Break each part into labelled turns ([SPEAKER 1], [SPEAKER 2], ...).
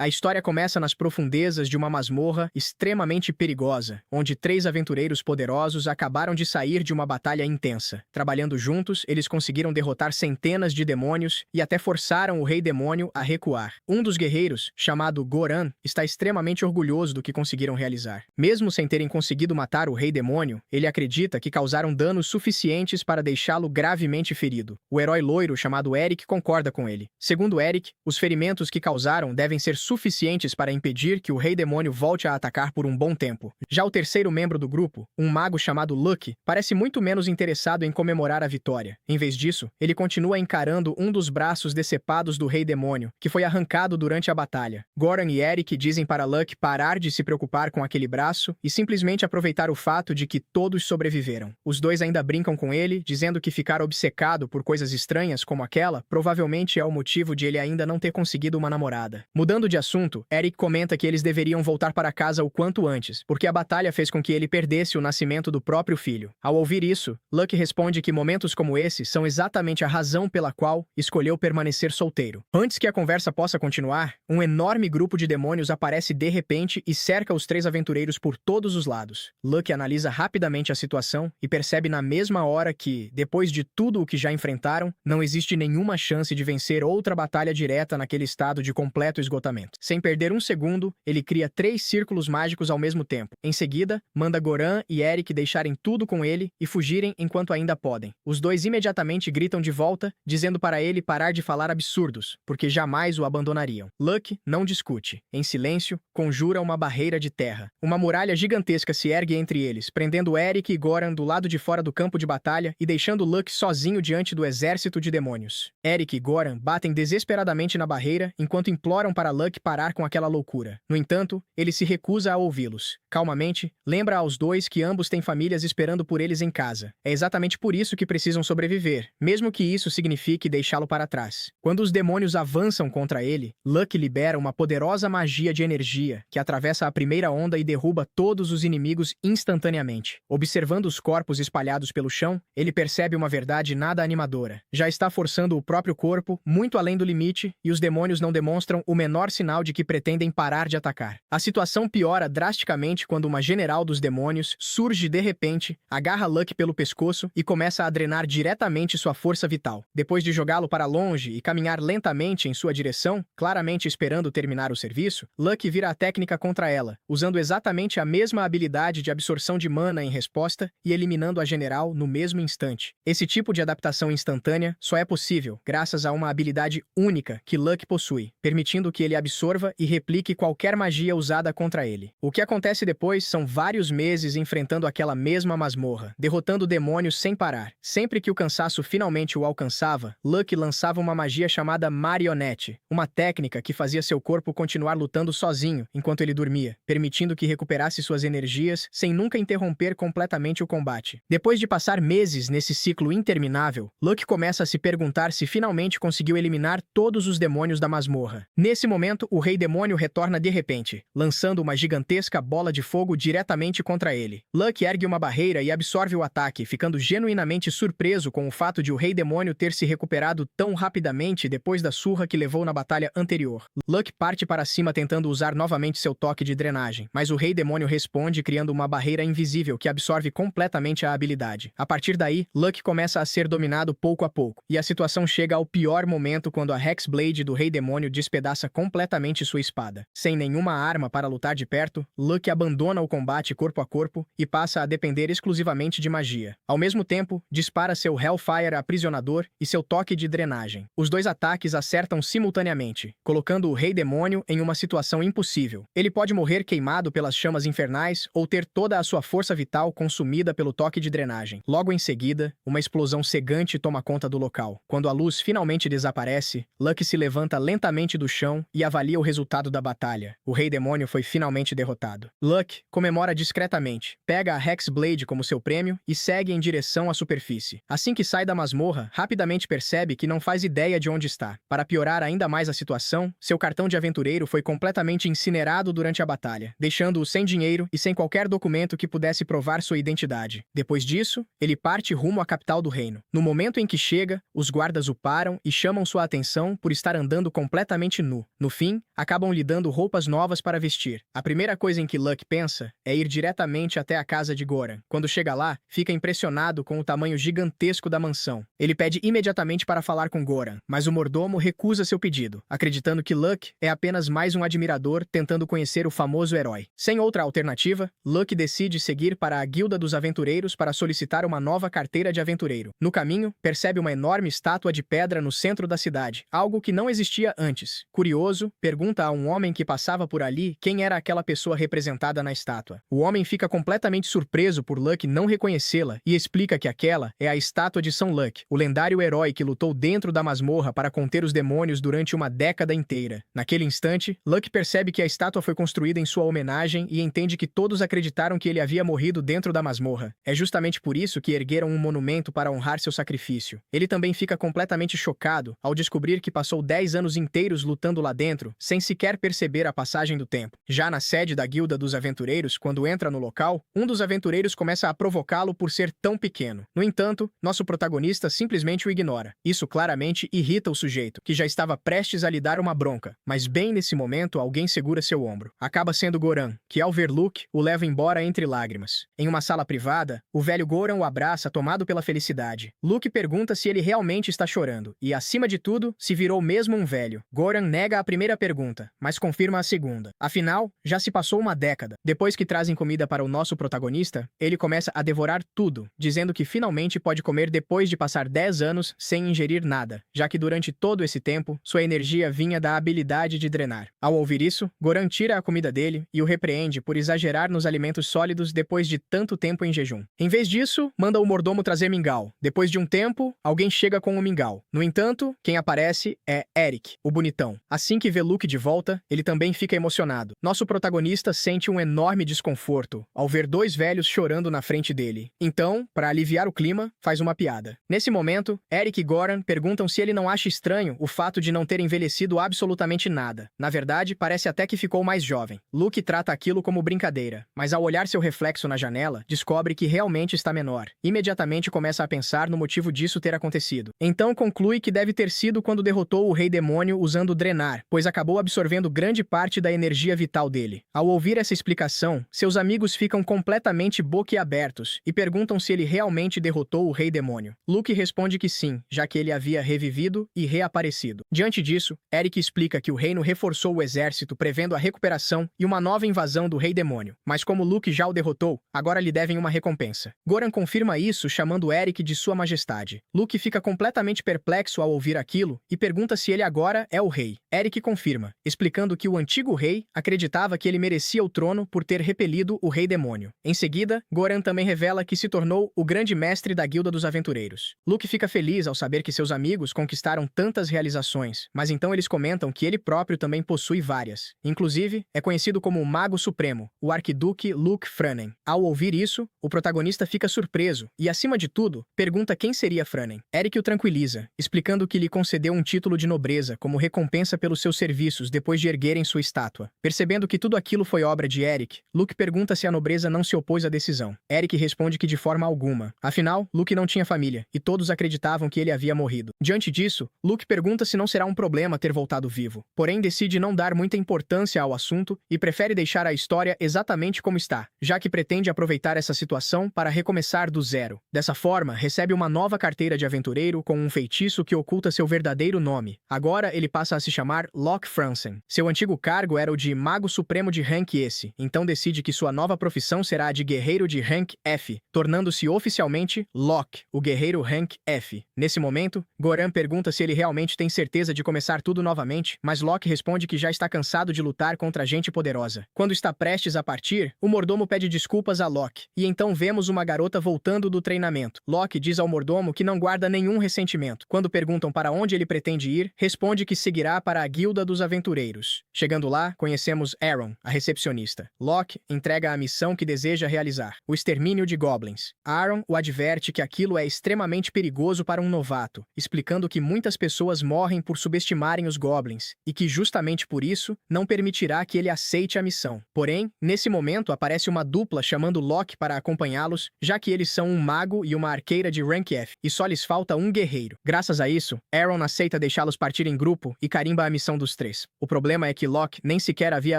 [SPEAKER 1] A história começa nas profundezas de uma masmorra extremamente perigosa, onde 3 aventureiros poderosos acabaram de sair de uma batalha intensa. Trabalhando juntos, eles conseguiram derrotar centenas de demônios e até forçaram o Rei Demônio a recuar. Um dos guerreiros, chamado Goran, está extremamente orgulhoso do que conseguiram realizar. Mesmo sem terem conseguido matar o Rei Demônio, ele acredita que causaram danos suficientes para deixá-lo gravemente ferido. O herói loiro, chamado Eric, concorda com ele. Segundo Eric, os ferimentos que causaram devem ser suficientes para impedir que o Rei Demônio volte a atacar por um bom tempo. Já o terceiro membro do grupo, um mago chamado Lucky, parece muito menos interessado em comemorar a vitória. Em vez disso, ele continua encarando um dos braços decepados do Rei Demônio, que foi arrancado durante a batalha. Goran e Eric dizem para Lucky parar de se preocupar com aquele braço e simplesmente aproveitar o fato de que todos sobreviveram. Os dois ainda brincam com ele, dizendo que ficar obcecado por coisas estranhas como aquela provavelmente é o motivo de ele ainda não ter conseguido uma namorada. Mudando de assunto, Eric comenta que eles deveriam voltar para casa o quanto antes, porque a batalha fez com que ele perdesse o nascimento do próprio filho. Ao ouvir isso, Lucky responde que momentos como esse são exatamente a razão pela qual escolheu permanecer solteiro. Antes que a conversa possa continuar, um enorme grupo de demônios aparece de repente e cerca os 3 aventureiros por todos os lados. Lucky analisa rapidamente a situação e percebe na mesma hora que, depois de tudo o que já enfrentaram, não existe nenhuma chance de vencer outra batalha direta naquele estado de completo esgotamento. Sem perder um segundo, ele cria 3 círculos mágicos ao mesmo tempo. Em seguida, manda Goran e Eric deixarem tudo com ele e fugirem enquanto ainda podem. Os dois imediatamente gritam de volta, dizendo para ele parar de falar absurdos, porque jamais o abandonariam. Lucky não discute. Em silêncio, conjura uma barreira de terra. Uma muralha gigantesca se ergue entre eles, prendendo Eric e Goran do lado de fora do campo de batalha e deixando Lucky sozinho diante do exército de demônios. Eric e Goran batem desesperadamente na barreira enquanto imploram para Lucky parar com aquela loucura. No entanto, ele se recusa a ouvi-los. Calmamente, lembra aos dois que ambos têm famílias esperando por eles em casa. É exatamente por isso que precisam sobreviver, mesmo que isso signifique deixá-lo para trás. Quando os demônios avançam contra ele, Lucky libera uma poderosa magia de energia que atravessa a primeira onda e derruba todos os inimigos instantaneamente. Observando os corpos espalhados pelo chão, ele percebe uma verdade nada animadora. Já está forçando o próprio corpo muito além do limite e os demônios não demonstram o menor sinal de que pretendem parar de atacar. A situação piora drasticamente quando uma general dos demônios surge de repente, agarra Lucky pelo pescoço e começa a drenar diretamente sua força vital. Depois de jogá-lo para longe e caminhar lentamente em sua direção, claramente esperando terminar o serviço, Lucky vira a técnica contra ela, usando exatamente a mesma habilidade de absorção de mana em resposta e eliminando a general no mesmo instante. Esse tipo de adaptação instantânea só é possível graças a uma habilidade única que Lucky possui, permitindo que ele absorva e replique qualquer magia usada contra ele. O que acontece depois são vários meses enfrentando aquela mesma masmorra, derrotando demônios sem parar. Sempre que o cansaço finalmente o alcançava, Lucky lançava uma magia chamada Marionete, uma técnica que fazia seu corpo continuar lutando sozinho enquanto ele dormia, permitindo que recuperasse suas energias sem nunca interromper completamente o combate. Depois de passar meses nesse ciclo interminável, Lucky começa a se perguntar se finalmente conseguiu eliminar todos os demônios da masmorra. Nesse momento, o Rei Demônio retorna de repente, lançando uma gigantesca bola de fogo diretamente contra ele. Lucky ergue uma barreira e absorve o ataque, ficando genuinamente surpreso com o fato de o Rei Demônio ter se recuperado tão rapidamente depois da surra que levou na batalha anterior. Lucky parte para cima tentando usar novamente seu toque de drenagem, mas o Rei Demônio responde criando uma barreira invisível que absorve completamente a habilidade. A partir daí, Lucky começa a ser dominado pouco a pouco, e a situação chega ao pior momento quando a Hexblade do Rei Demônio despedaça completamente sua espada. Sem nenhuma arma para lutar de perto, Lucky abandona o combate corpo a corpo e passa a depender exclusivamente de magia. Ao mesmo tempo, dispara seu Hellfire aprisionador e seu toque de drenagem. Os dois ataques acertam simultaneamente, colocando o Rei Demônio em uma situação impossível. Ele pode morrer queimado pelas chamas infernais ou ter toda a sua força vital consumida pelo toque de drenagem. Logo em seguida, uma explosão cegante toma conta do local. Quando a luz finalmente desaparece, Lucky se levanta lentamente do chão e avalia o resultado da batalha. O Rei Demônio foi finalmente derrotado. Lucky comemora discretamente, pega a Hexblade como seu prêmio e segue em direção à superfície. Assim que sai da masmorra, rapidamente percebe que não faz ideia de onde está. Para piorar ainda mais a situação, seu cartão de aventureiro foi completamente incinerado durante a batalha, deixando-o sem dinheiro e sem qualquer documento que pudesse provar sua identidade. Depois disso, ele parte rumo à capital do reino. No momento em que chega, os guardas o param e chamam sua atenção por estar andando completamente nu. No fim, fim, acabam lhe dando roupas novas para vestir. A primeira coisa em que Luke pensa é ir diretamente até a casa de Goran. Quando chega lá, fica impressionado com o tamanho gigantesco da mansão. Ele pede imediatamente para falar com Goran, mas o mordomo recusa seu pedido, acreditando que Luke é apenas mais um admirador tentando conhecer o famoso herói. Sem outra alternativa, Luke decide seguir para a Guilda dos Aventureiros para solicitar uma nova carteira de aventureiro. No caminho, percebe uma enorme estátua de pedra no centro da cidade, algo que não existia antes. Curioso, pergunta a um homem que passava por ali quem era aquela pessoa representada na estátua. O homem fica completamente surpreso por Luke não reconhecê-la e explica que aquela é a estátua de São Luke, o lendário herói que lutou dentro da masmorra para conter os demônios durante uma década inteira. Naquele instante, Luke percebe que a estátua foi construída em sua homenagem e entende que todos acreditaram que ele havia morrido dentro da masmorra. É justamente por isso que ergueram um monumento para honrar seu sacrifício. Ele também fica completamente chocado ao descobrir que passou 10 anos inteiros lutando lá dentro, sem sequer perceber a passagem do tempo. Já na sede da Guilda dos Aventureiros, quando entra no local, um dos aventureiros começa a provocá-lo por ser tão pequeno. No entanto, nosso protagonista simplesmente o ignora. Isso claramente irrita o sujeito, que já estava prestes a lhe dar uma bronca. Mas bem nesse momento, alguém segura seu ombro. Acaba sendo Goran, que ao ver Luke, o leva embora entre lágrimas. Em uma sala privada, o velho Goran o abraça tomado pela felicidade. Luke pergunta se ele realmente está chorando, e acima de tudo, se virou mesmo um velho. Goran nega a primeira pergunta, mas confirma a segunda. Afinal, já se passou uma década. Depois que trazem comida para o nosso protagonista, ele começa a devorar tudo, dizendo que finalmente pode comer depois de passar 10 anos sem ingerir nada, já que durante todo esse tempo, sua energia vinha da habilidade de drenar. Ao ouvir isso, Goran tira a comida dele e o repreende por exagerar nos alimentos sólidos depois de tanto tempo em jejum. Em vez disso, manda o mordomo trazer mingau. Depois de um tempo, alguém chega com o mingau. No entanto, quem aparece é Eric, o bonitão. Assim que vê Luke de volta, ele também fica emocionado. Nosso protagonista sente um enorme desconforto ao ver dois velhos chorando na frente dele. Então, para aliviar o clima, faz uma piada. Nesse momento, Eric e Goran perguntam se ele não acha estranho o fato de não ter envelhecido absolutamente nada. Na verdade, parece até que ficou mais jovem. Luke trata aquilo como brincadeira, mas ao olhar seu reflexo na janela, descobre que realmente está menor. Imediatamente começa a pensar no motivo disso ter acontecido. Então conclui que deve ter sido quando derrotou o Rei Demônio usando Drenar, pois acabou absorvendo grande parte da energia vital dele. Ao ouvir essa explicação, seus amigos ficam completamente boquiabertos e perguntam se ele realmente derrotou o Rei Demônio. Luke responde que sim, já que ele havia revivido e reaparecido. Diante disso, Eric explica que o reino reforçou o exército prevendo a recuperação e uma nova invasão do Rei Demônio. Mas como Luke já o derrotou, agora lhe devem uma recompensa. Goran confirma isso chamando Eric de Sua Majestade. Luke fica completamente perplexo ao ouvir aquilo e pergunta se ele agora é o rei. Eric confirma, explicando que o antigo rei acreditava que ele merecia o trono por ter repelido o Rei Demônio. Em seguida, Goran também revela que se tornou o grande mestre da Guilda dos Aventureiros. Luke fica feliz ao saber que seus amigos conquistaram tantas realizações, mas então eles comentam que ele próprio também possui várias. Inclusive, é conhecido como o Mago Supremo, o Arquiduque Luke Franen. Ao ouvir isso, o protagonista fica surpreso e, acima de tudo, pergunta quem seria Franen. Eric o tranquiliza, explicando que lhe concedeu um título de nobreza como recompensa pelos seus serviços depois de erguerem sua estátua. Percebendo que tudo aquilo foi obra de Eric, Luke pergunta se a nobreza não se opôs à decisão. Eric responde que de forma alguma. Afinal, Luke não tinha família, e todos acreditavam que ele havia morrido. Diante disso, Luke pergunta se não será um problema ter voltado vivo. Porém, decide não dar muita importância ao assunto e prefere deixar a história exatamente como está, já que pretende aproveitar essa situação para recomeçar do zero. Dessa forma, recebe uma nova carteira de aventureiro com um feitiço que oculta seu verdadeiro nome. Agora, ele passa a se chamar Locke Fransen. Seu antigo cargo era o de Mago Supremo de Rank S, então decide que sua nova profissão será a de Guerreiro de Rank F, tornando-se oficialmente Locke, o Guerreiro Rank F. Nesse momento, Goran pergunta se ele realmente tem certeza de começar tudo novamente, mas Locke responde que já está cansado de lutar contra gente poderosa. Quando está prestes a partir, o mordomo pede desculpas a Locke, e então vemos uma garota voltando do treinamento. Locke diz ao mordomo que não guarda nenhum ressentimento. Quando perguntam para onde ele pretende ir, responde que seguirá para a Guilda dos Aventureiros. Chegando lá, conhecemos Aaron, a recepcionista. Locke entrega a missão que deseja realizar, o extermínio de goblins. Aaron o adverte que aquilo é extremamente perigoso para um novato, explicando que muitas pessoas morrem por subestimarem os goblins, e que justamente por isso não permitirá que ele aceite a missão. Porém, nesse momento aparece uma dupla chamando Locke para acompanhá-los, já que eles são um mago e uma arqueira de Rank F, e só lhes falta um guerreiro. Graças a isso, Aaron aceita deixá-los partir em grupo e carimba a missão do os três. O problema é que Locke nem sequer havia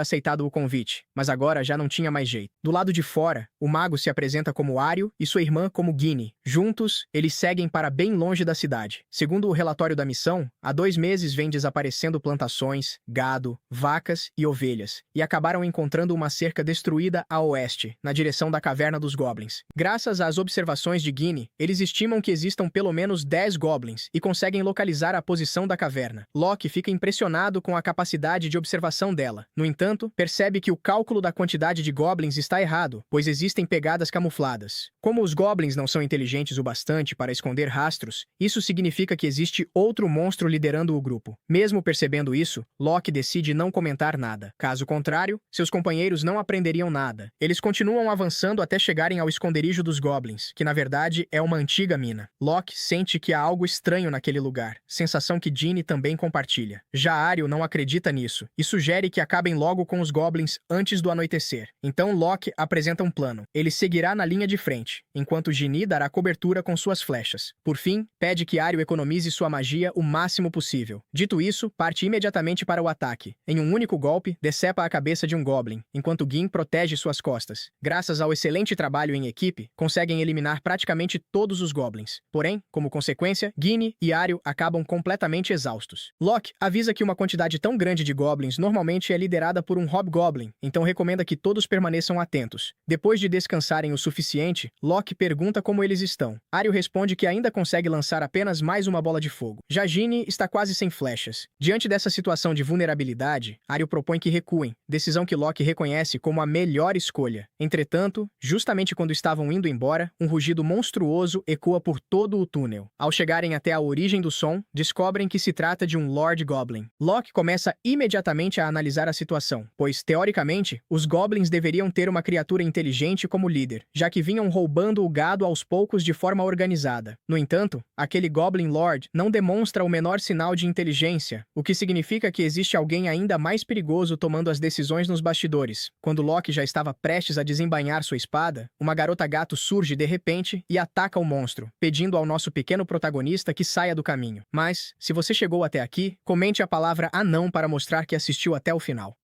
[SPEAKER 1] aceitado o convite, mas agora já não tinha mais jeito. Do lado de fora, o mago se apresenta como Ario e sua irmã como Ginny. Juntos, eles seguem para bem longe da cidade. Segundo o relatório da missão, há 2 meses vem desaparecendo plantações, gado, vacas e ovelhas, e acabaram encontrando uma cerca destruída a oeste, na direção da caverna dos Goblins. Graças às observações de Ginny, eles estimam que existam pelo menos 10 Goblins e conseguem localizar a posição da caverna. Locke fica impressionado com a capacidade de observação dela. No entanto, percebe que o cálculo da quantidade de Goblins está errado, pois existem pegadas camufladas. Como os Goblins não são inteligentes o bastante para esconder rastros, isso significa que existe outro monstro liderando o grupo. Mesmo percebendo isso, Locke decide não comentar nada. Caso contrário, seus companheiros não aprenderiam nada. Eles continuam avançando até chegarem ao esconderijo dos Goblins, que na verdade é uma antiga mina. Locke sente que há algo estranho naquele lugar, sensação que Ginny também compartilha. Já Ario não acredita nisso e sugere que acabem logo com os Goblins antes do anoitecer. Então Locke apresenta um plano. Ele seguirá na linha de frente, enquanto Ginny dará cobertura com suas flechas. Por fim, pede que Ario economize sua magia o máximo possível. Dito isso, parte imediatamente para o ataque. Em um único golpe, decepa a cabeça de um Goblin, enquanto Gin protege suas costas. Graças ao excelente trabalho em equipe, conseguem eliminar praticamente todos os Goblins. Porém, como consequência, Ginny e Ario acabam completamente exaustos. Locke avisa que uma quantidade tão grande de Goblins normalmente é liderada por um Hobgoblin, então recomenda que todos permaneçam atentos. Depois de descansarem o suficiente, Locke pergunta como eles estão. Ario responde que ainda consegue lançar apenas mais uma bola de fogo. Já Ginny está quase sem flechas. Diante dessa situação de vulnerabilidade, Ario propõe que recuem, decisão que Locke reconhece como a melhor escolha. Entretanto, justamente quando estavam indo embora, um rugido monstruoso ecoa por todo o túnel. Ao chegarem até a origem do som, descobrem que se trata de um Lord Goblin. Locke começa imediatamente a analisar a situação, pois, teoricamente, os Goblins deveriam ter uma criatura inteligente como líder, já que vinham roubando o gado aos poucos de forma organizada. No entanto, aquele Goblin Lord não demonstra o menor sinal de inteligência, o que significa que existe alguém ainda mais perigoso tomando as decisões nos bastidores. Quando Locke já estava prestes a desembainhar sua espada, uma garota gato surge de repente e ataca o monstro, pedindo ao nosso pequeno protagonista que saia do caminho. Mas, se você chegou até aqui, comente a palavra anão para mostrar que assistiu até o final.